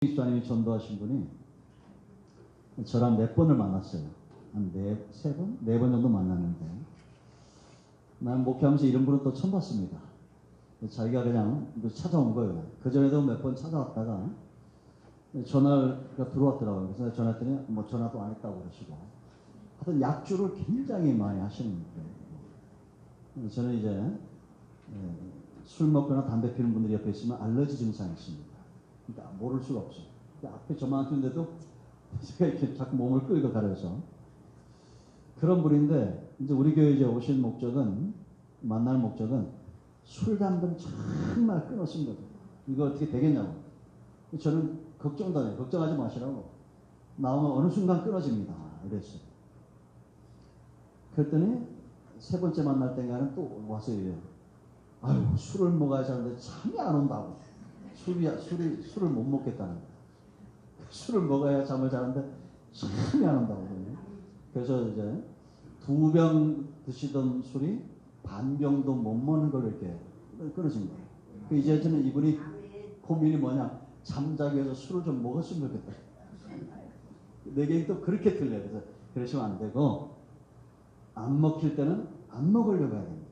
집사님이 전도하신 분이 저랑 몇 번을 만났어요. 한 세 번? 네 번 정도 만났는데, 난 목회하면서 이런 분은 또 처음 봤습니다. 자기가 그냥 찾아온 거예요. 그전에도 몇 번 찾아왔다가 전화가 들어왔더라고요. 그래서 전화했더니 뭐 전화도 안 했다고 그러시고, 하여튼 약주를 굉장히 많이 하시는 거예요. 저는 이제 술 먹거나 담배 피우는 분들이 옆에 있으면 알러지 증상이 있습니다. 그러니까 모를 수가 없어요. 앞에 저만 두는데도 제가 이렇게 자꾸 몸을 끌고 가려서 그런 분인데, 이제 우리 교회에 이제 오신 목적은, 만날 목적은 술, 담배를 정말 끊었은 거죠. 이거 어떻게 되겠냐고. 저는 걱정도 안 해요. 걱정하지 마시라고. 나오면 어느 순간 끊어집니다. 이랬어요. 그랬더니 세 번째 만날 때가는 또 와서 이래요. 아유, 술을 먹어야지 하는데 잠이 안 온다고. 술을 못 먹겠다는 거예요. 술을 먹어야 잠을 자는데 잠이 안 온다고. 그래서 이제 2병 드시던 술이 반병도 못 먹는 걸 이렇게 끊어진 거예요. 이제 저는 이분이 고민이 뭐냐, 잠자기 위해서 술을 좀 먹었으면 좋겠다. 내게 또 그렇게 들려요. 그래서 그러시면 안 되고, 안 먹힐 때는 안 먹으려고 해야 됩니다.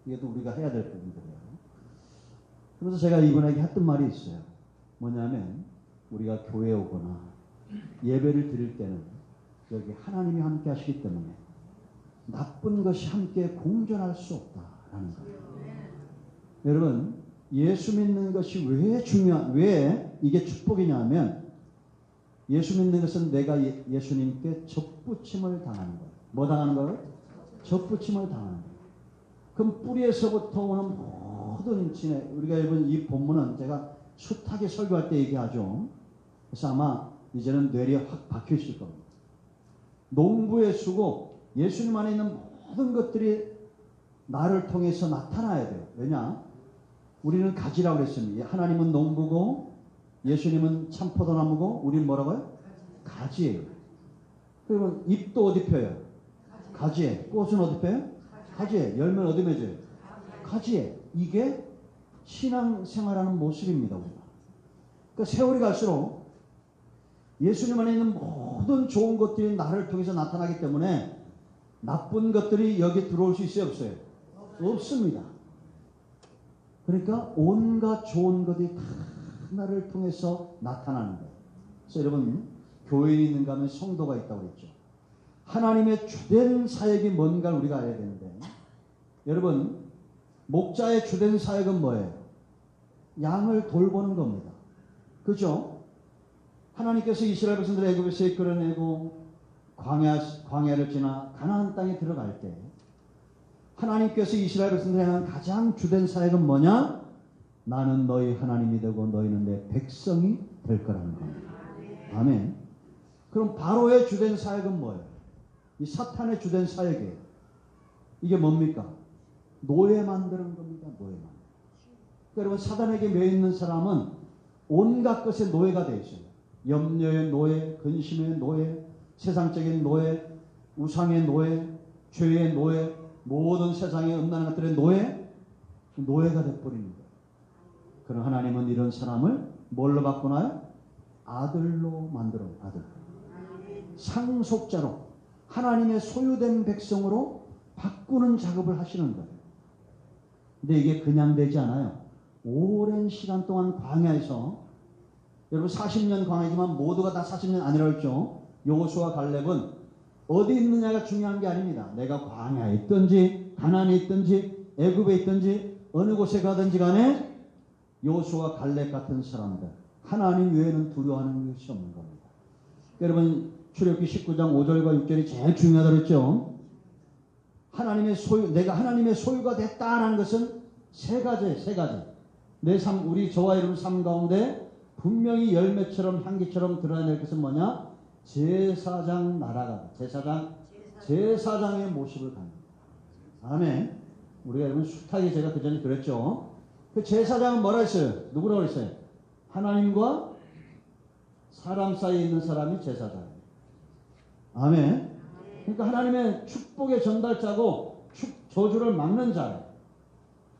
이게 또 우리가 해야 될 부분들이에요. 그래서 제가 이분에게 했던 말이 있어요. 뭐냐면, 우리가 교회에 오거나 예배를 드릴 때는 여기 하나님이 함께 하시기 때문에 나쁜 것이 함께 공존할 수 없다라는 거예요. 여러분, 예수 믿는 것이 왜 이게 축복이냐면, 예수 믿는 것은 내가 예수님께 접붙임을 당하는 거예요. 뭐 당하는 거예요? 접붙임을 당하는 거예요. 그럼 뿌리에서부터 오는 모든 진해, 우리가 이 본문은 제가 숱하게 설교할 때 얘기하죠. 그래서 아마 이제는 뇌리에 확 박혀 있을 겁니다. 농부의 수고, 예수님 안에 있는 모든 것들이 나를 통해서 나타나야 돼요. 왜냐? 우리는 가지라고 그랬습니다. 하나님은 농부고 예수님은 참포도나무고 우리는 뭐라고요? 가지예요. 그러면 잎도 어디 펴요? 가지에. 꽃은 어디 펴요? 가지에. 열매는 어디 맺어요? 가지에. 이게 신앙생활하는 모습입니다. 우리가. 그러니까 세월이 갈수록 예수님 안에 있는 모든 좋은 것들이 나를 통해서 나타나기 때문에 나쁜 것들이 여기 들어올 수 있어요? 없어요? 없습니다. 그러니까 온갖 좋은 것이 다 나를 통해서 나타나는 거예요. 그래서 여러분, 교회에 있는가 하면 성도가 있다고 했죠. 하나님의 주된 사역이 뭔가 우리가 알아야 되는데, 여러분, 목자의 주된 사역은 뭐예요? 양을 돌보는 겁니다. 그죠? 하나님께서 이스라엘 백성들을 애굽에서 이끌어내고 광야를 지나 가나안 땅에 들어갈 때 하나님께서 이스라엘 백성들에 향한 가장 주된 사역은 뭐냐? 나는 너희 하나님이 되고 너희는 내 백성이 될 거라는 겁니다. 아멘. 그럼 바로의 주된 사역은 뭐예요? 이 사탄의 주된 사역이에요. 이게 뭡니까? 노예 만드는 겁니다. 노예 만드는. 그러니까 여러분, 사단에게 매여 있는 사람은 온갖 것의 노예가 되어 있어요. 염려의 노예, 근심의 노예, 세상적인 노예, 우상의 노예, 죄의 노예, 모든 세상에 음란한 것들의 노예가 되어버리는 거예요. 그럼 하나님은 이런 사람을 뭘로 바꾸나요? 아들로 만들어요. 아들. 상속자로, 하나님의 소유된 백성으로 바꾸는 작업을 하시는 거예요. 근데 이게 그냥 되지 않아요. 오랜 시간 동안 광야에서, 여러분 40년 광야지만 모두가 다 40년 아니라고 했죠. 여호수아 갈렙은 어디 있느냐가 중요한 게 아닙니다. 내가 광야에 있든지 가나안에 있든지 애굽에 있든지 어느 곳에 가든지 간에 여호수아 갈렙 같은 사람들, 하나님 외에는 두려워하는 것이 없는 겁니다. 여러분, 출애굽기 19장 5절과 6절이 제일 중요하다고 했죠. 하나님의 소유, 내가 하나님의 소유가 됐다라는 것은 세 가지. 내 삶, 저와 여러분 삶 가운데 분명히 열매처럼 향기처럼 드러낼 것은 뭐냐? 제사장 나라가, 제사장의 모습을 갖는 거예요. 아멘. 우리가 여러분 숱하게 제가 그 전에 그랬죠. 그 제사장은 뭐라 했어요? 누구라고 했어요? 하나님과 사람 사이에 있는 사람이 제사장이에요. 아멘. 그러니까 하나님의 축복의 전달자고 저주를 막는 자예요.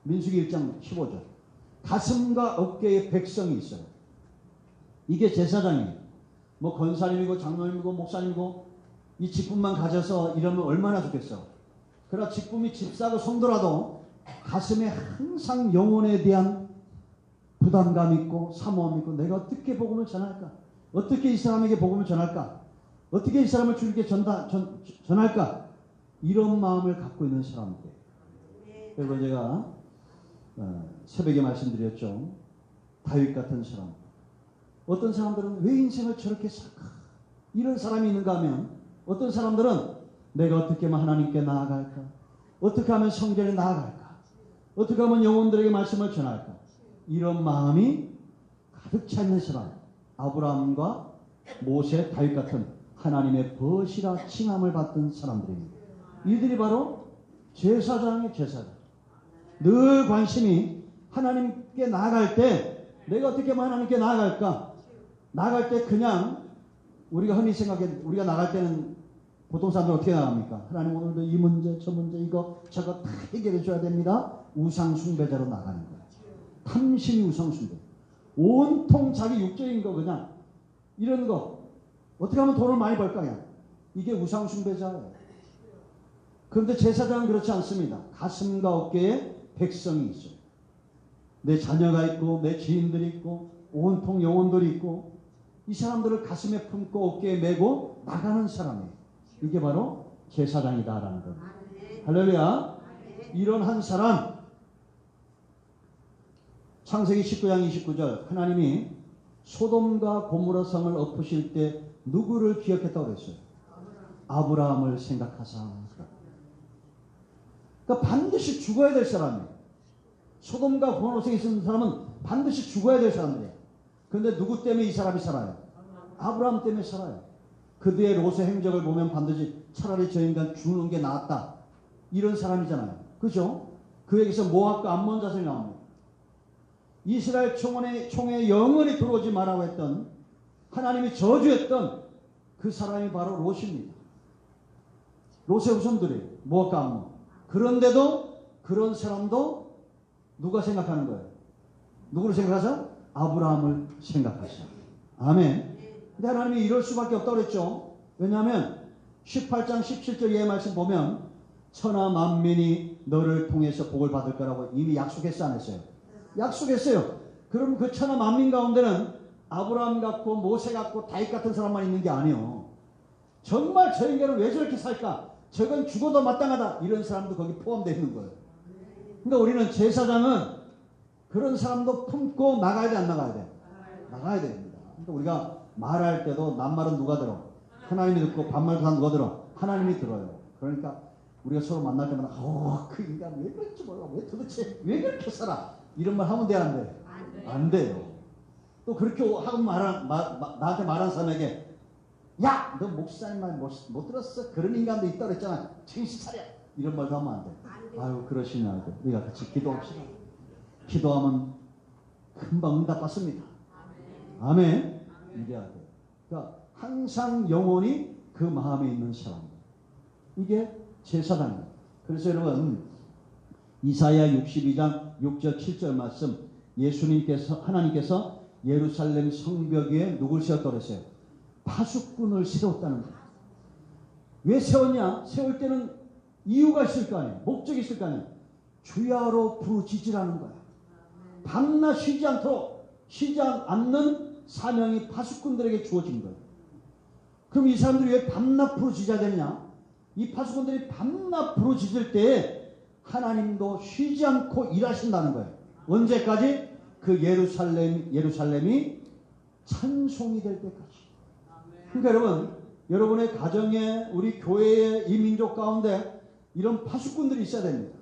민수기 1장 15절. 가슴과 어깨에 백성이 있어요. 이게 제사장이에요. 뭐 권사님이고 장로님이고 목사님이고 이 직분만 가져서 이러면 얼마나 좋겠어. 그러나 직분이 집사고 성도라도 가슴에 항상 영혼에 대한 부담감 있고 사모함 있고 내가 어떻게 복음을 전할까? 어떻게 이 사람에게 복음을 전할까? 어떻게 이 사람을 주님께 전할까? 이런 마음을 갖고 있는 사람들. 그리고 제가 새벽에 말씀드렸죠. 다윗 같은 사람. 어떤 사람들은 왜 인생을 저렇게 살까? 이런 사람이 있는가 하면 어떤 사람들은 내가 어떻게 하면 하나님께 나아갈까? 어떻게 하면 성전에 나아갈까? 어떻게 하면 영혼들에게 말씀을 전할까? 이런 마음이 가득 차 있는 사람. 아브라함과 모세, 다윗 같은 하나님의 벗이라 칭함을 받던 사람들입니다. 이들이 바로 제사장의 제사장. 늘 관심이 하나님께 나아갈 때 내가 어떻게 하면 하나님께 나아갈까? 나아갈 때 그냥 우리가 흔히 생각해 우리가 나갈 때는 보통 사람들 어떻게 나갑니까? 하나님 오늘도 이 문제 저 문제 이거 저거 다 해결해 줘야 됩니다. 우상 숭배자로 나가는 거예요. 탐심이 우상 숭배. 온통 자기 육적인 거 그냥 이런 거 어떻게 하면 돈을 많이 벌까 그냥 이게 우상 숭배자예요. 그런데 제사장은 그렇지 않습니다. 가슴과 어깨에 백성이 있어요. 내 자녀가 있고 내 지인들이 있고 온통 영혼들이 있고 이 사람들을 가슴에 품고 어깨에 메고 나가는 사람이에요. 이게 바로 제사장이다라는 겁니다. 할렐루야. 이런 한 사람 창세기 19장 29절 하나님이 소돔과 고모라 성을 엎으실 때 누구를 기억했다고 그랬어요? 아브라함을 생각하사. 그러니까 반드시 죽어야 될 사람이에요. 소돔과 고모라 성에 있는 사람은 반드시 죽어야 될 사람들이에요. 그런데 누구 때문에 이 사람이 살아요? 아브라함 때문에 살아요. 그 뒤에 롯의 행적을 보면 반드시 차라리 저 인간 죽는 게 낫다. 이런 사람이잖아요. 그죠? 그에게서 모압과 암몬 자손이 나옵니다. 이스라엘 총에 영원히 들어오지 말라고 했던 하나님이 저주했던 그 사람이 바로 롯입니다. 롯의 후손들이에요. 모압과 암몬. 그런데도 그런 사람도 누가 생각하는 거예요? 누구를 생각하죠? 아브라함을 생각하죠. 아멘. 근데 하나님이 이럴 수밖에 없다고 그랬죠. 왜냐하면 18장 17절 이하의 말씀 보면 천하 만민이 너를 통해서 복을 받을 거라고 이미 약속했어 안 했어요? 약속했어요. 그럼 그 천하 만민 가운데는 아브라함 같고 모세 같고 다윗 같은 사람만 있는 게 아니에요. 정말 저 인간은 왜 저렇게 살까? 저건 죽어도 마땅하다. 이런 사람도 거기 포함되어 있는 거예요. 그러니까 우리는 제사장은 그런 사람도 품고 나가야 돼 안 나가야 돼? 나가야 됩니다. 그러니까 우리가 말할 때도 낱말은 누가 들어? 하나님이 듣고 반말 다 누가 들어? 하나님이 들어요. 그러니까 우리가 서로 만날 때마다 그 인간 왜 그런지 몰라. 왜 도대체 왜 그렇게 살아? 이런 말 하면 돼 안 돼? 안 돼요. 또 그렇게 하고 나한테 말한 사람에게 야! 너 목사님 말 못 들었어? 그런 인간도 있다고 그랬잖아. 정신 차려! 이런 말도 하면 안 돼. 아유 그러시냐 하고 우리가 같이 기도합시다. 기도하면 금방 응답 받습니다. 아멘. 이래야 돼. 그러니까 항상 영혼이 그 마음에 있는 사람. 이게 제사장입니다. 그래서 여러분 이사야 62장 6절 7절 말씀 하나님께서 예루살렘 성벽 위에 누굴 세웠다고 그랬어요? 파수꾼을 세웠다는 거예요. 왜 세웠냐? 세울 때는 이유가 있을 거 아니에요. 목적이 있을 거 아니에요. 주야로 부르짖으라는 거야. 밤낮 쉬지 않도록 쉬지 않는 사명이 파수꾼들에게 주어진 거예요. 그럼 이 사람들이 왜 밤낮 부르짖어야 되느냐? 이 파수꾼들이 밤낮 부르짖을 때에 하나님도 쉬지 않고 일하신다는 거예요. 언제까지? 그 예루살렘이 찬송이 될 때까지. 그러니까 여러분의 가정에 우리 교회의 이 민족 가운데 이런 파수꾼들이 있어야 됩니다.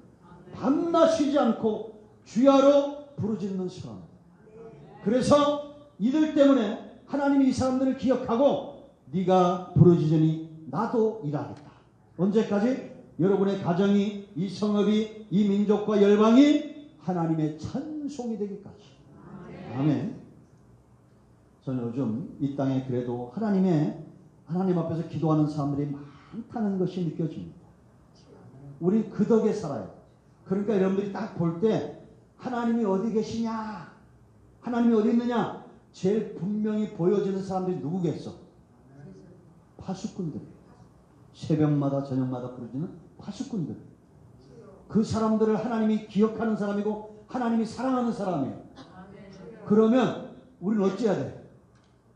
밤낮 쉬지 않고 주야로 부르짖는 사람. 그래서 이들 때문에 하나님이 이 사람들을 기억하고 네가 부르짖으니 나도 일하겠다. 언제까지? 여러분의 가정이 이 성읍이 이 민족과 열방이 하나님의 찬송이 되기까지. 아멘. 저는 요즘 이 땅에 그래도 하나님 앞에서 기도하는 사람들이 많다는 것이 느껴집니다. 우린 그 덕에 살아요. 그러니까 여러분들이 딱 볼 때 하나님이 어디 계시냐? 하나님이 어디 있느냐? 제일 분명히 보여지는 사람들이 누구겠어? 파수꾼들. 새벽마다 저녁마다 부르짖는 파수꾼들. 그 사람들을 하나님이 기억하는 사람이고 하나님이 사랑하는 사람이에요. 그러면 우리는 어찌해야 돼?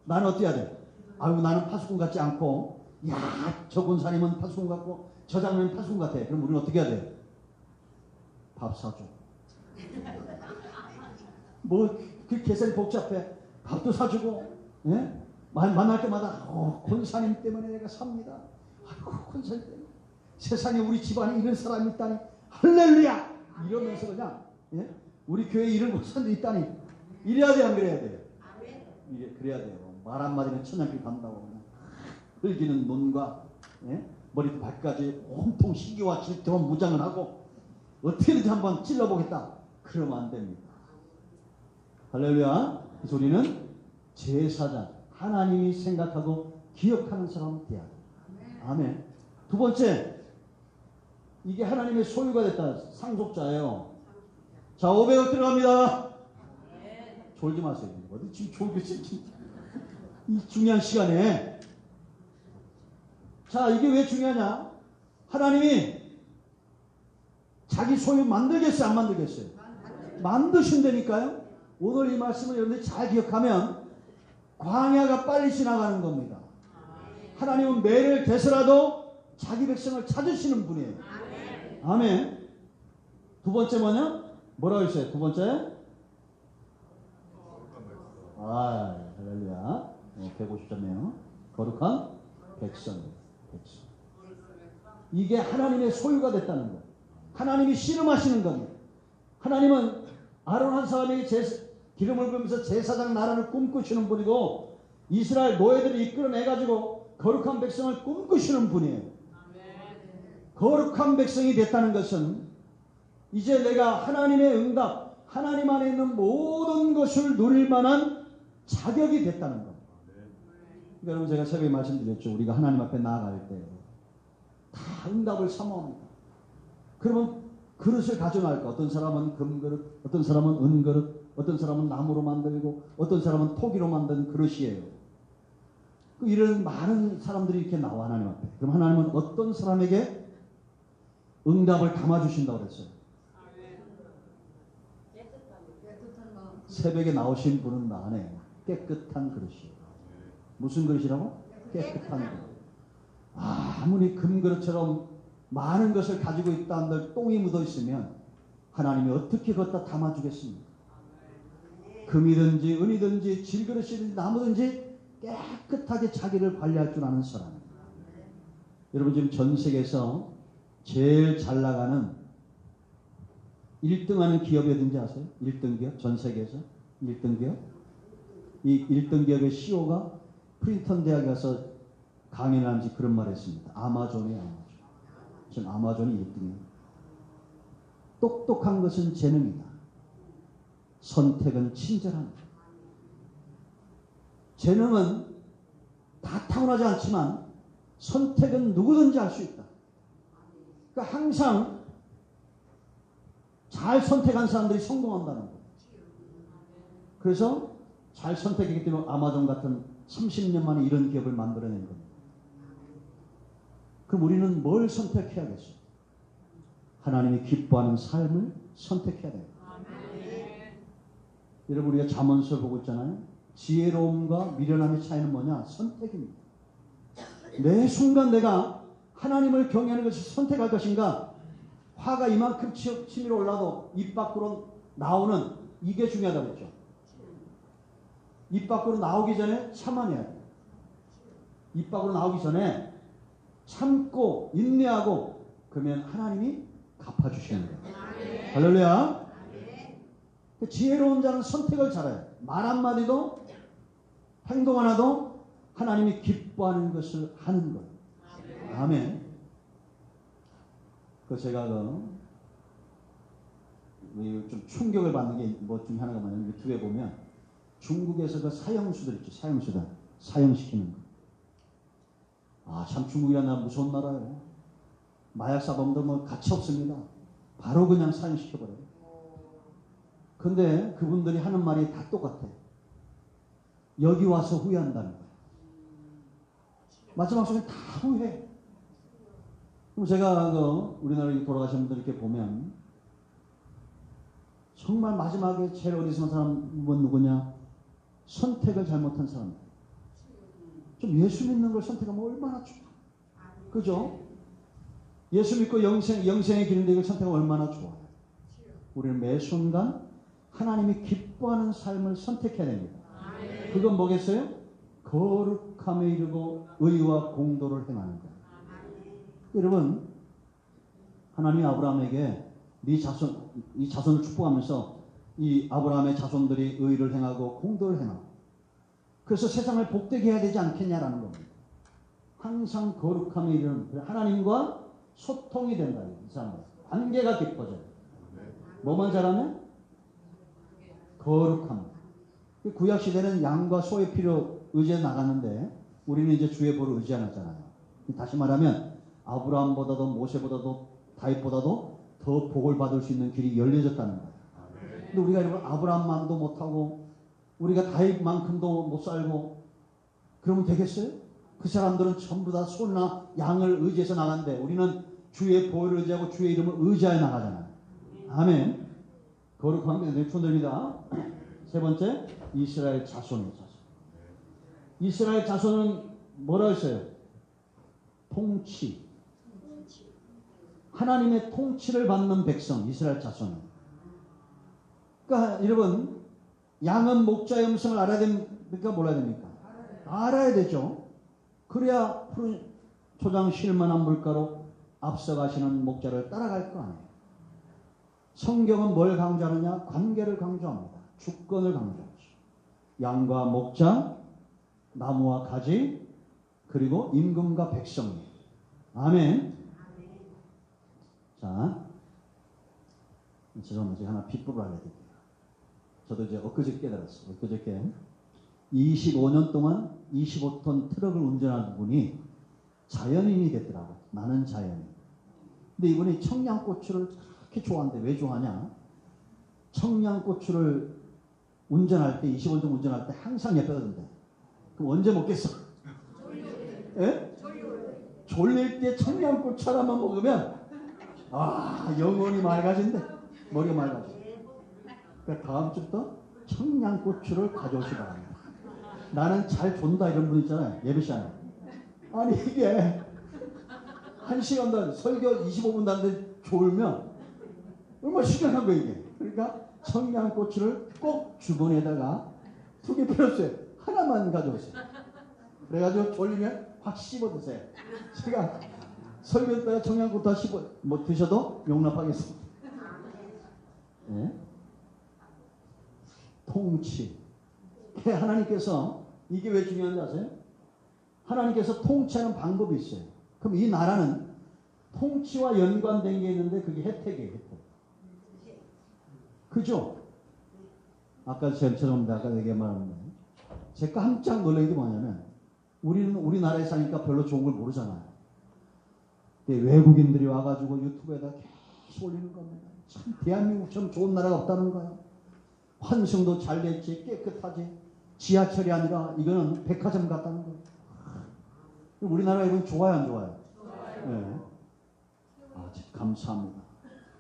나는 어찌해야 돼? 아유, 나는 파수꾼 같지 않고, 야, 저 권사님은 파수꾼 같고 저 장로는 파수꾼 같아. 그럼 우리는 어떻게 해야 돼? 밥 사줘. 뭐 그 계산이 복잡해. 밥도 사주고, 예? 만날 때마다 권사님 때문에 내가 삽니다. 아이고, 권사님 때문에 세상에 우리 집안에 이런 사람이 있다니 할렐루야 이러면서 그냥, 예? 우리 교회에 이런 권사님이 있다니 이래야 돼, 안 그래야 돼요? 그래야 돼요. 말 한마디는 천냥길 간다고 그냥 흘기는 눈과, 예? 머리부터 발까지 온통 시기와 질투와 무장을 하고 어떻게든지 한번 찔러보겠다. 그러면 안 됩니다. 할렐루야. 그래서 우리는 제사장, 하나님이 생각하고 기억하는 사람 돼야 돼요. 아멘. 두 번째, 이게 하나님의 소유가 됐다. 상속자예요. 자, 500억 들어갑니다. 졸지 마세요. 어디 지금 졸고 지금 이 중요한 시간에. 자, 이게 왜 중요하냐? 하나님이 자기 소유 만들겠어요, 안 만들겠어요? 만드신다니까요. 오늘 이 말씀을 여러분들이 잘 기억하면 광야가 빨리 지나가는 겁니다. 하나님은 매를 대서라도 자기 백성을 찾으시는 분이에요. 아멘. 두 번째 뭐라고 했어요? 두 번째? 할렐루야. 150점이에요. 거룩한 백성. 이게 하나님의 소유가 됐다는 거예요. 하나님이 씨름하시는 겁니다. 하나님은 아론 한 사람이 기름을 부으면서 제사장 나라를 꿈꾸시는 분이고 이스라엘 노예들을 이끌어내가지고 거룩한 백성을 꿈꾸시는 분이에요. 거룩한 백성이 됐다는 것은 이제 내가 하나님의 응답, 하나님 안에 있는 모든 것을 누릴 만한 자격이 됐다는 겁니다. 여러분, 제가 새벽에 말씀드렸죠. 우리가 하나님 앞에 나아갈 때 다 응답을 사모합니다. 그러면 그릇을 가져갈까? 어떤 사람은 금그릇, 어떤 사람은 은그릇, 어떤 사람은 나무로 만들고 어떤 사람은 토기로 만든 그릇이에요. 이런 많은 사람들이 이렇게 나와 하나님 앞에. 그럼 하나님은 어떤 사람에게 응답을 담아주신다고 그랬어요? 새벽에 나오신 분은 나 안에 깨끗한 그릇이에요. 무슨 그릇이라고? 깨끗한 그릇. 아무리 금그릇처럼 많은 것을 가지고 있다 한들 똥이 묻어 있으면 하나님이 어떻게 걷다 담아주겠습니까? 금이든지 은이든지 질그릇이든지 나무든지 깨끗하게 자기를 관리할 줄 아는 사람입니다. 여러분, 지금 전 세계에서 제일 잘 나가는 1등 하는 기업이 어딘지 아세요? 1등 기업? 전 세계에서 1등 기업? 이 1등 기업의 CEO가 프린턴 대학에 가서 강연을 하면서 그런 말을 했습니다. 아마존이에요, 아마존. 전 아마존이 1등이에요. 똑똑한 것은 재능이다. 선택은 친절합니다. 재능은 다 타고나지 않지만 선택은 누구든지 할 수 있다. 그러니까 항상 잘 선택한 사람들이 성공한다는 거예요. 그래서 잘 선택했기 때문에 아마존 같은 30년 만에 이런 기업을 만들어낸 겁니다. 그럼 우리는 뭘 선택해야겠어요? 하나님이 기뻐하는 삶을 선택해야 돼요. 여러분, 우리가 잠언서를 보고 있잖아요. 지혜로움과 미련함의 차이는 뭐냐? 선택입니다. 매 순간 내가 하나님을 경외하는 것을 선택할 것인가? 화가 이만큼 치밀어 올라도 입 밖으로 나오는 이게 중요하다고 했죠. 입 밖으로 나오기 전에 참아내야 돼요. 입 밖으로 나오기 전에 참고 인내하고 그러면 하나님이 갚아주시는 거예요. 할렐루야. 지혜로운 자는 선택을 잘해요. 말 한마디도 행동 하나도 하나님이 기뻐하는 것을 하는 거예요. 아멘. 제가 좀 충격을 받는 게 뭐 중에 하나가 뭐냐면 유튜브에 보면 중국에서 사형수들 있죠. 사형수들. 사형시키는 거. 참 중국이란 나라 무서운 나라예요. 마약사범도 뭐 가치 없습니다. 바로 그냥 사형시켜버려요. 근데 그분들이 하는 말이 다 똑같아. 여기 와서 후회한다는 거예요. 마지막 순간 다 후회. 그럼 제가 우리나라에 돌아가신 분들 이렇게 보면 정말 마지막에 제일 어리석은 사람은 누구냐? 선택을 잘못한 사람들. 좀 예수 믿는 걸 선택하면 얼마나 좋아. 그죠? 예수 믿고 영생의 길인데 이걸 선택하면 얼마나 좋아요. 우리는 매 순간 하나님이 기뻐하는 삶을 선택해야 됩니다. 그건 뭐겠어요? 거룩함에 이르고 의와 공도를 행하는 거예요. 여러분, 하나님이 아브라함에게 이 자손을 축복하면서 이 아브라함의 자손들이 의를 행하고 공도를 행하고 그래서 세상을 복되게 해야 되지 않겠냐라는 겁니다. 항상 거룩함에 이르는 하나님과 소통이 된다. 이 사람은 관계가 깊어져요. 뭐만 잘하면? 거룩함. 구약 시대는 양과 소의 피로 의지해 나갔는데 우리는 이제 주의 보를 의지 안 하잖아요. 다시 말하면 아브라함보다도 모세보다도 다윗보다도 더 복을 받을 수 있는 길이 열려졌다는 거예요. 근데 우리가 이러면 아브라함만도 못하고 우리가 다윗만큼도 못 살고 그러면 되겠어요? 그 사람들은 전부 다 소나 양을 의지해서 나갔는데 우리는 주의 보혈을 의지하고 주의 이름을 의지하여 나가잖아요. 아멘. 거룩한 게 손들입니다. 세 번째, 이스라엘 자손의 자손. 이스라엘 자손은 뭐라 했어요? 통치. 하나님의 통치를 받는 백성, 이스라엘 자손은. 그러니까 여러분, 양은 목자의 음성을 알아야 됩니까? 몰라야 됩니까? 알아야 되죠. 그래야 푸른 초장 쉴만한 물가로 앞서가시는 목자를 따라갈 거 아니에요. 성경은 뭘 강조하느냐? 관계를 강조합니다. 주권을 강조하죠. 양과 목자, 나무와 가지, 그리고 임금과 백성이에요. 아멘. 자, 죄송합니다. 제가 하나 비법을 알려드릴게요. 저도 이제 엊그제 깨달았어요. 엊그저께 25년 동안 25톤 트럭을 운전하는 분이 자연인이 됐더라고요. 나는 자연인. 근데 이분이 청양고추를 그렇게 좋아하는데 왜 좋아하냐? 청양고추를 운전할 때 25년 동안 운전할 때 항상 옆에 가던데. 그럼 언제 먹겠어? 예? 졸릴 때 청양고추 하나만 먹으면 영혼이 맑아진대. 머리가 맑아져. 그러니까 다음 주부터 청양고추를 가져오시 바랍니다. 나는 잘 존다 이런 분 있잖아요. 예배 시간에. 아니 이게 1시간 더 설교 25분 다는데 졸면 얼마나 심각한 거예요 이게. 그러니까 청양고추를 꼭 주머니에다가 2개 필요 없어요. 하나만 가져오세요. 그래가지고 졸리면 확 씹어 드세요. 제가 설교 때가 청양고추 다 씹어 드셔도 용납하겠습니다. 네? 통치. 하나님께서 이게 왜 중요한지 아세요? 하나님께서 통치하는 방법이 있어요. 그럼 이 나라는 통치와 연관된 게 있는데 그게 혜택이에요. 혜택. 그죠? 아까 죄송합니다. 아까 얘기 말하는데 제가 깜짝 놀란 게 뭐냐면 우리는 우리나라에 사니까 별로 좋은 걸 모르잖아요. 근데 외국인들이 와가지고 유튜브에다 계속 올리는 겁니다. 참 대한민국처럼 좋은 나라가 없다는 거예요. 환승도 잘 됐지, 깨끗하지. 지하철이 아니라 이거는 백화점 같다는 거예요. 우리나라 이건 좋아요, 안 좋아요? 네. 감사합니다.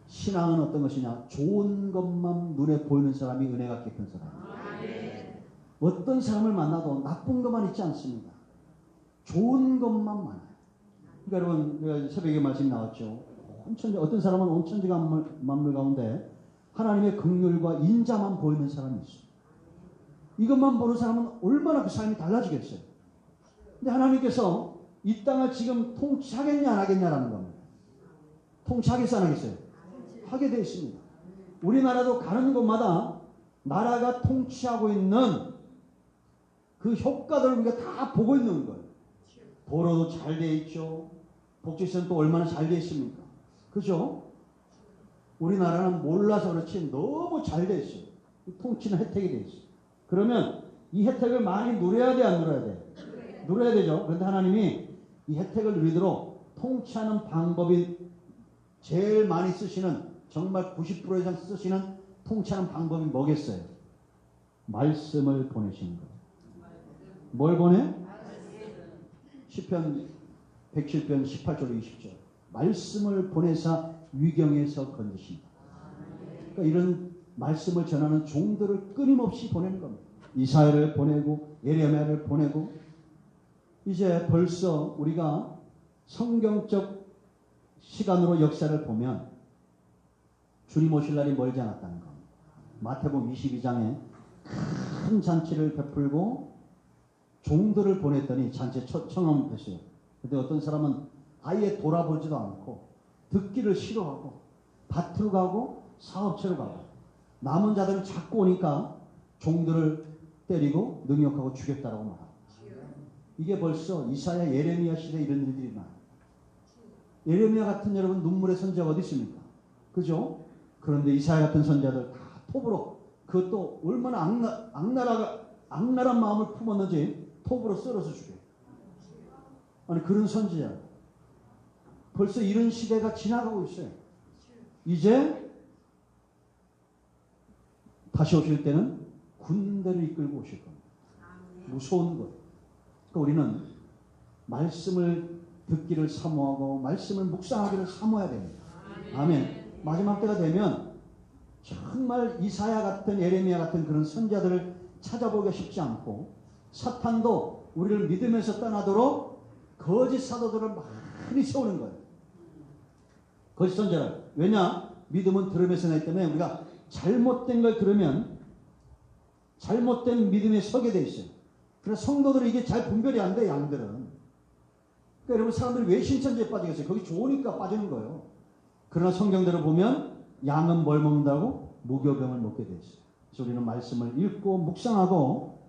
신앙은 어떤 것이냐? 좋은 것만 눈에 보이는 사람이 은혜가 깊은 사람이에요. 어떤 사람을 만나도 나쁜 것만 있지 않습니다. 좋은 것만 많아요. 그러니까 여러분, 새벽에 말씀이 나왔죠. 어떤 사람은 온 천지가 만물 가운데 하나님의 긍휼과 인자만 보이는 사람이 있어요. 이것만 보는 사람은 얼마나 그 삶이 달라지겠어요. 근데 하나님께서 이 땅을 지금 통치하겠냐 안 하겠냐라는 겁니다. 통치하겠어 안 하겠어요? 하게 되어 있습니다. 우리나라도 가는 곳마다 나라가 통치하고 있는 그 효과들을 우리가 다 보고 있는 거예요. 도로도 잘 되어 있죠. 복지시설은 또 얼마나 잘 되어 있습니까? 그죠? 우리나라는 몰라서 그렇지 너무 잘 되어 있어요. 통치는 혜택이 되어 있어요. 그러면 이 혜택을 많이 누려야 돼, 안 누려야 돼? 누려야 되죠. 그런데 하나님이 이 혜택을 누리도록 통치하는 방법이 제일 많이 쓰시는, 정말 90% 이상 쓰시는 통치하는 방법이 뭐겠어요? 말씀을 보내시는 거예요. 뭘 보내? 시편 107편 18절 20절. 말씀을 보내사 위경에서 건지신다. 그러니까 이런 말씀을 전하는 종들을 끊임없이 보내는 겁니다. 이사야를 보내고 예레미야를 보내고 이제 벌써 우리가 성경적 시간으로 역사를 보면 주님 오실 날이 멀지 않았다는 겁니다. 마태복음 22장에 큰 잔치를 베풀고 종들을 보냈더니 잔치에 청함했어요. 근데 어떤 사람은 아예 돌아보지도 않고 듣기를 싫어하고 밭으로 가고 사업체로 가고 남은 자들은 자꾸 오니까 종들을 때리고 능욕하고 죽였다라고 말합니다. 이게 벌써 이사야 예레미야 시대에 이런 일들이 많아요. 예레미야 같은 여러분 눈물의 선지자가 어디 있습니까? 그죠? 그런데 이사야 같은 선지자들 다 톱으로 그것도 얼마나 악랄한 마음을 품었는지 톱으로 썰어서 죽여요. 아니 그런 선지자 벌써 이런 시대가 지나가고 있어요. 이제 다시 오실 때는 군대를 이끌고 오실 겁니다. 무서운 것. 그러니까 우리는 말씀을 듣기를 사모하고 말씀을 묵상하기를 사모해야 됩니다. 아멘. 마지막 때가 되면 정말 이사야 같은 예레미야 같은 그런 선지자들을 찾아보기가 쉽지 않고 사탄도 우리를 믿음에서 떠나도록 거짓 사도들을 많이 세우는 거예요. 거짓 선지자를. 왜냐? 믿음은 들음에서 나기 때문에 우리가 잘못된 걸 들으면 잘못된 믿음에 서게 돼 있어요. 그래서 성도들은 이게 잘 분별이 안 돼, 양들은. 그러니까 여러분 사람들이 왜 신천지에 빠지겠어요? 거기 좋으니까 빠지는 거예요. 그러나 성경대로 보면 양은 뭘 먹는다고? 무교병을 먹게 돼 있어요. 그래서 우리는 말씀을 읽고 묵상하고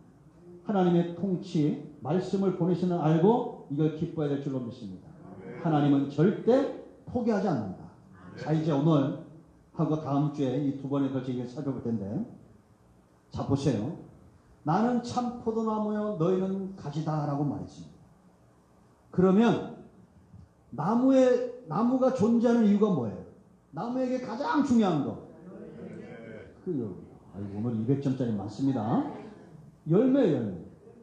하나님의 통치, 말씀을 보내시는 알고 이걸 기뻐해야 될 줄로 믿습니다. 하나님은 절대 포기하지 않는다. 자, 이제 오늘 하고 다음 주에 이 두 번에 걸쳐 이걸 살펴볼 텐데, 자 보세요. 나는 참 포도나무여 너희는 가지다라고 말했습니다. 그러면 나무가 존재하는 이유가 뭐예요? 나무에게 가장 중요한 거. 오늘 200점짜리 많습니다. 열매.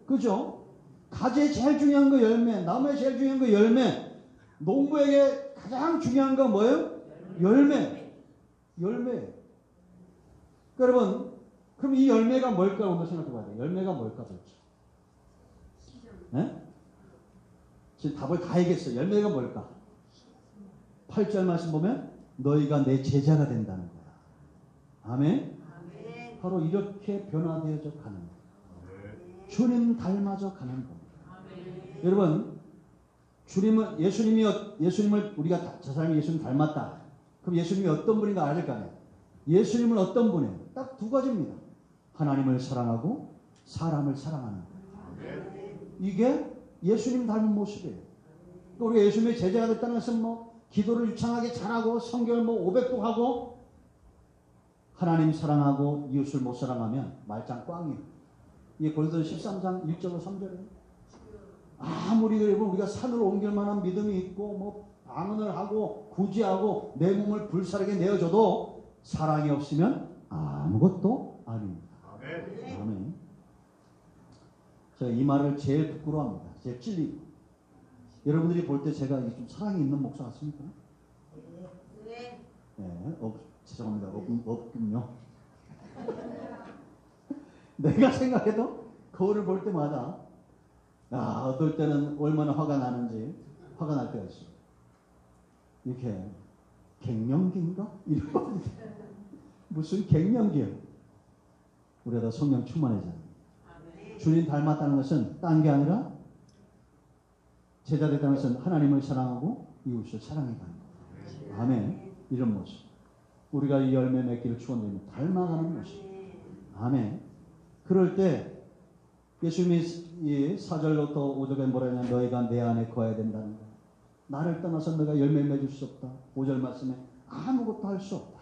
그죠? 가지에 제일 중요한 거 열매, 나무에 제일 중요한 거 열매, 농부에게 가장 중요한 거 뭐예요? 열매. 그러니까 여러분, 그럼 이 열매가 뭘까? 오늘 생각해 봐야 돼요. 열매가 뭘까 도대체? 네? 지금 답을 다 얘기했어요. 열매가 뭘까? 8절 말씀 보면 너희가 내 제자가 된다는 거야. 아멘? 바로 이렇게 변화되어져 가는 거예요. 주님 닮아져 가는 겁니다. 여러분, 예수님을 우리가 저 사람이 예수님 닮았다. 그럼 예수님이 어떤 분인가 알을 거 아니에요. 예수님은 어떤 분이에요? 딱 두 가지입니다. 하나님을 사랑하고 사람을 사랑하는 거예요. 이게 예수님 닮은 모습이에요. 우리가 예수님의 제자가 됐다는 것은 기도를 유창하게 잘하고 성경을 500도 하고 하나님 사랑하고 이웃을 못 사랑하면 말짱 꽝이에요. 이게 고린도서 13장 1절로 3절이에요. 아무리 우리가 산을 옮길 만한 믿음이 있고 방언을 하고 구제하고 내 몸을 불사르게 내어줘도 사랑이 없으면 아무것도 아닙니다. 아멘. 제가 이 말을 제일 부끄러워합니다. 제일 찔리고. 여러분들이 볼 때 제가 좀 사랑이 있는 목사 같습니까? 네. 죄송합니다. 없군요. 내가 생각해도 거울을 볼 때마다 어떨 때는 얼마나 화가 나는지 화가 날 때가 있어요. 이렇게 갱년기인가? 이런 거 무슨 갱년기예요? 우리가 다 성령 충만해져요. 주님 닮았다는 것은 딴 게 아니라 제자 됐다는 것은 하나님을 사랑하고 이웃을 사랑해 가는 거예요. 아멘. 이런 모습. 우리가 이 열매 맺기를 축원드립니다. 닮아가는 모습. 아멘. 그럴 때 예수님이 이 4절로부터 5절에 뭐라 하냐면 너희가 내 안에 거해야 된다는 거예요. 나를 떠나서 너가 열매 맺을 수 없다. 5절 말씀에 아무것도 할 수 없다.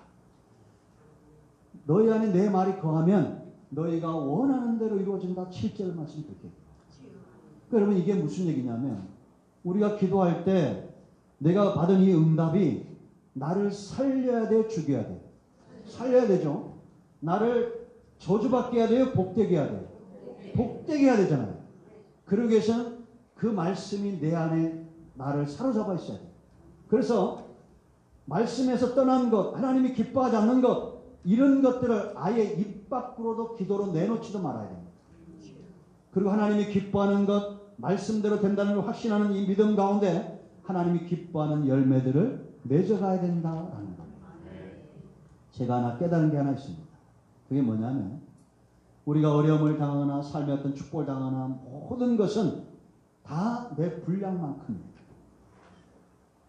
너희 안에 내 말이 거하면 너희가 원하는 대로 이루어진다. 7절 말씀 그렇게. 그러니까 여러분 이게 무슨 얘기냐면 우리가 기도할 때 내가 받은 이 응답이 나를 살려야 돼, 죽여야 돼? 살려야 되죠. 나를 저주받게 해야 돼요, 복되게 해야 돼요? 복되게 해야 되잖아요. 그러기 위해서는 그 말씀이 내 안에 나를 사로잡아 있어야 돼. 그래서 말씀에서 떠난 것, 하나님이 기뻐하지 않는 것, 이런 것들을 아예 입 밖으로도 기도로 내놓지도 말아야 됩니다. 그리고 하나님이 기뻐하는 것, 말씀대로 된다는 걸 확신하는 이 믿음 가운데 하나님이 기뻐하는 열매들을 맺어가야 된다라는 겁니다. 제가 하나 깨달은 게 하나 있습니다. 그게 뭐냐면 우리가 어려움을 당하거나 삶의 어떤 축복을 당하거나 모든 것은 다 내 분량만큼입니다.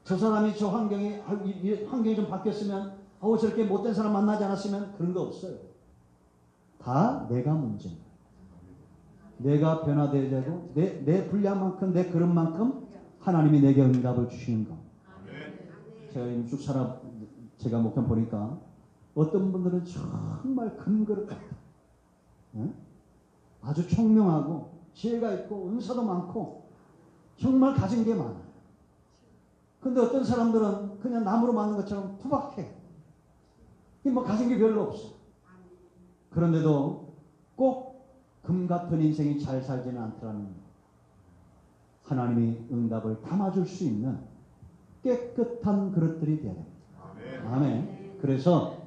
저 사람이 저 환경이 좀 바뀌었으면 저렇게 못된 사람 만나지 않았으면 그런 거 없어요. 다 내가 문제입니다. 내가 변화되어야 되고 내 분량만큼 내 그릇만큼 하나님이 내게 응답을 주시는 거. 제가 쭉 제가 목회 보니까 어떤 분들은 정말 금그릇 같아요. 네? 아주 총명하고 지혜가 있고 은사도 많고 정말 가진 게 많아요. 근데 어떤 사람들은 그냥 나무로 만든 것처럼 투박해. 뭐 가진 게 별로 없어. 그런데도 꼭 금 같은 인생이 잘 살지는 않더라는 하나님이 응답을 담아줄 수 있는 깨끗한 그릇들이 되어야 됩니다. 아멘. 그래서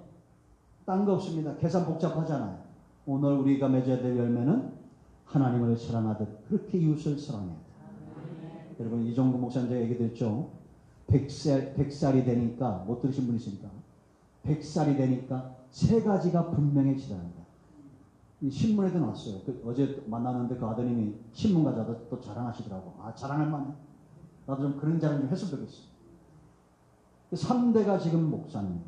딴 거 없습니다. 계산 복잡하잖아요. 오늘 우리가 맺어야 될 열매는 하나님을 사랑하듯 그렇게 이웃을 사랑해야 돼요. 여러분 이종구 목사님 제가 얘기했죠. 100살이 되니까 못 들으신 분 있습니까? 100살이 되니까 세 가지가 분명해지다는 이 신문에도 나왔어요. 어제 만났는데 그 아드님이 신문 가져다 또 자랑하시더라고. 자랑할 만해. 나도 좀 그런 자랑 좀 했으면 좋겠어. 3대가 지금 목사님.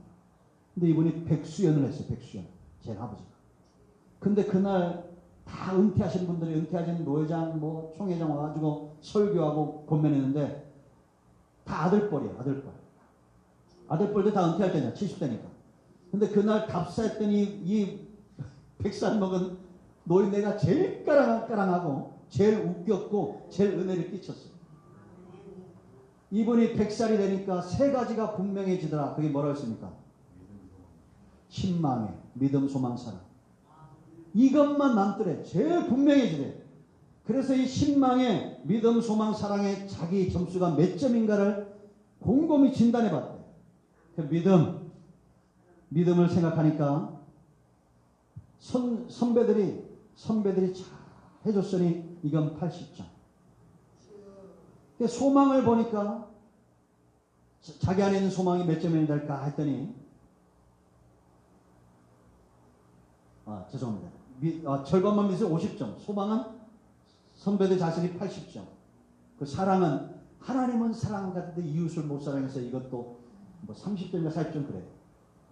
근데 이분이 백수연을 했어요. 백수연. 제 아버지가. 근데 그날 다 은퇴하신 분들이 은퇴하신 노회장 총회장 와가지고 설교하고 권면했는데 다 아들뻘이에요. 아들뻘도 다 은퇴할 때냐. 70대니까. 근데 그날 답사했더니 이 100살 먹은 노인네가 제일 까랑까랑하고 제일 웃겼고 제일 은혜를 끼쳤어요. 이분이 100살이 되니까 세 가지가 분명해지더라. 그게 뭐라고 했습니까? 신망에 믿음, 소망, 사랑. 이것만 남더래. 제일 분명해지래. 그래서 이 신망에 믿음, 소망, 사랑에 자기 점수가 몇 점인가를 곰곰이 진단해 봤대. 믿음을 생각하니까 선배들이 잘 해줬으니 이건 80점. 소망을 보니까 자기 안에 있는 소망이 몇 점이 될까 했더니 죄송합니다. 절반만 믿으면 50점. 소망은 선배들 자신이 80점. 그 사랑은 하나님은 사랑하는데 이웃을 못 사랑해서 이것도 30점이나 40점 그래요.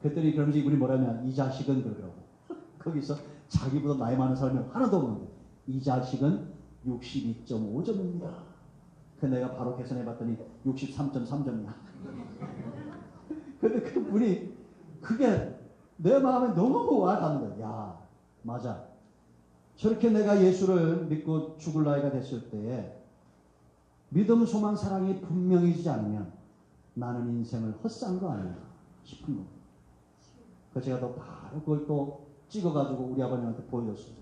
그랬더니 그러면서 이분이 뭐라면 이 자식은 그러더라고. 거기서 자기보다 나이 많은 사람이 하나도 없는데 이 자식은 62.5점입니다. 그 내가 바로 계산해 봤더니 63.3점이야. 근데 그분이 그게 내 마음에 너무 와닿는 거야. 야, 맞아. 저렇게 내가 예수를 믿고 죽을 나이가 됐을 때에 믿음, 소망, 사랑이 분명해지지 않으면 나는 인생을 헛산 거 아니야 싶은 거. 그래서 제가 또 바로 그걸 또 찍어가지고 우리 아버님한테 보여줬어요.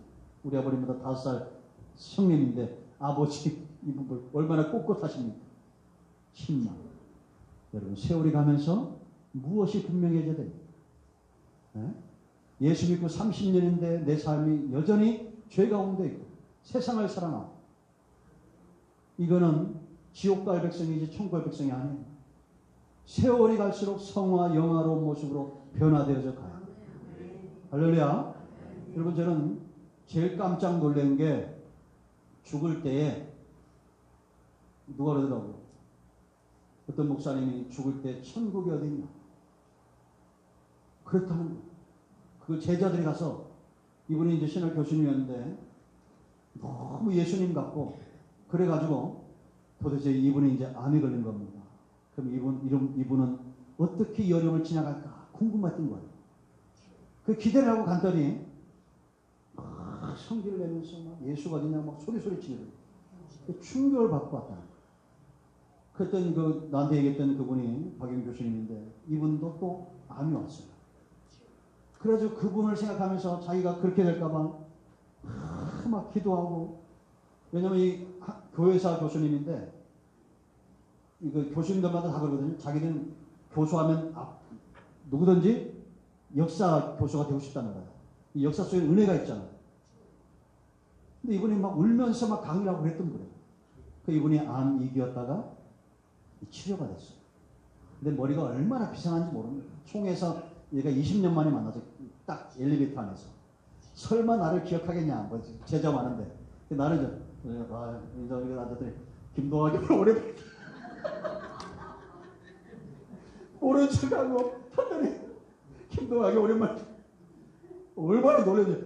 우리 아버님보다 5살 형님인데 아버지 이분 얼마나 꼿꼿하십니까? 신망. 여러분 세월이 가면서 무엇이 분명해져야 됩니까? 네? 예수 믿고 30년인데 내 삶이 여전히 죄 가운데 있고 세상을 사랑하고 이거는 지옥 갈 백성이지 천국 갈 백성이 아니에요. 세월이 갈수록 성화 영화로운 모습으로 변화되어져 가요. 할렐루야. 여러분 저는 제일 깜짝 놀란 게 죽을 때에 누가 그러더라고요. 어떤 목사님이 죽을 때 천국이 어디냐. 그렇다는 거예요. 그 제자들이 가서 이분이 이제 신학 교수님이었는데 너무 예수님 같고 그래가지고 도대체 이분이 이제 암이 걸린 겁니다. 그럼 이분은 어떻게 이 어려움을 지나갈까 궁금했던 거예요. 그 기대를 하고 갔더니 막 성기를 내면서 막 예수가 어디냐 막 소리 치는 충격을 받고 왔다. 그랬더니 나한테 얘기했던 그분이 박영 교수님인데 이분도 또 암이 왔어요. 그래가지고 그분을 생각하면서 자기가 그렇게 될까봐 막 기도하고 왜냐면 이 교회사 교수님인데 이거 교수님들마다 다 그러거든요. 자기는 교수하면 누구든지 역사 교수가 되고 싶다는 거예요. 이 역사 속에 은혜가 있잖아요. 근데 이분이 막 울면서 막 강의라고 그랬던 거예요. 그 이분이 암 2기였다가 치료가 됐어요. 근데 머리가 얼마나 비상한지 모릅니다. 총에서 얘가 20년 만에 만나서 딱 엘리베이터 안에서 설마 나를 기억하겠냐. 뭐 제자 많은데 나는 이거 앉았더니 김동학이 오래 모른 척하고 하더니 김동학이 오랜만에 얼마나 놀랐냐.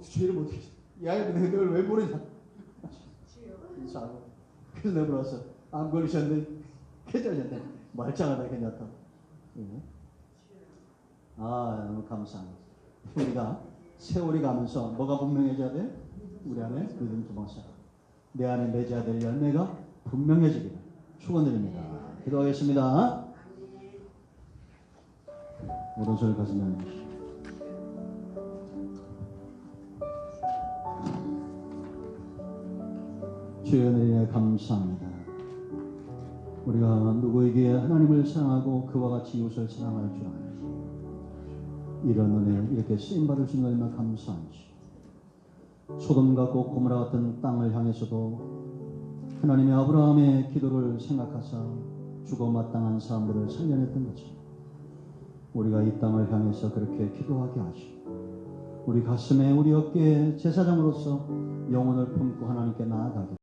죄를 못해. 야, 너를 왜 모르냐. 그래서 내가 물어봤어. 암 걸리셨는데 괜찮으셨네. 말짱하다 괜찮다. 너무 감사합니다. 우리가 세월이 가면서 뭐가 분명해져야 돼? 우리 안에 믿음 두방사 내 안에 맺어야 될 열매가 분명해지기를 축원드립니다. 기도하겠습니다. 오른손을 가슴에 주여 은혜에 감사합니다. 우리가 누구에게 하나님을 사랑하고 그와 같이 이웃을 사랑할 줄 아는 이런 은혜 이렇게 쓰임받을 수 있는 얼마나 감사한지. 소돔과 고모라 같은 땅을 향해서도 하나님의 아브라함의 기도를 생각하사 죽어 마땅한 사람들을 살려냈던 것처럼 우리가 이 땅을 향해서 그렇게 기도하게 하시고 우리 가슴에 우리 어깨에 제사장으로서 영혼을 품고 하나님께 나아가게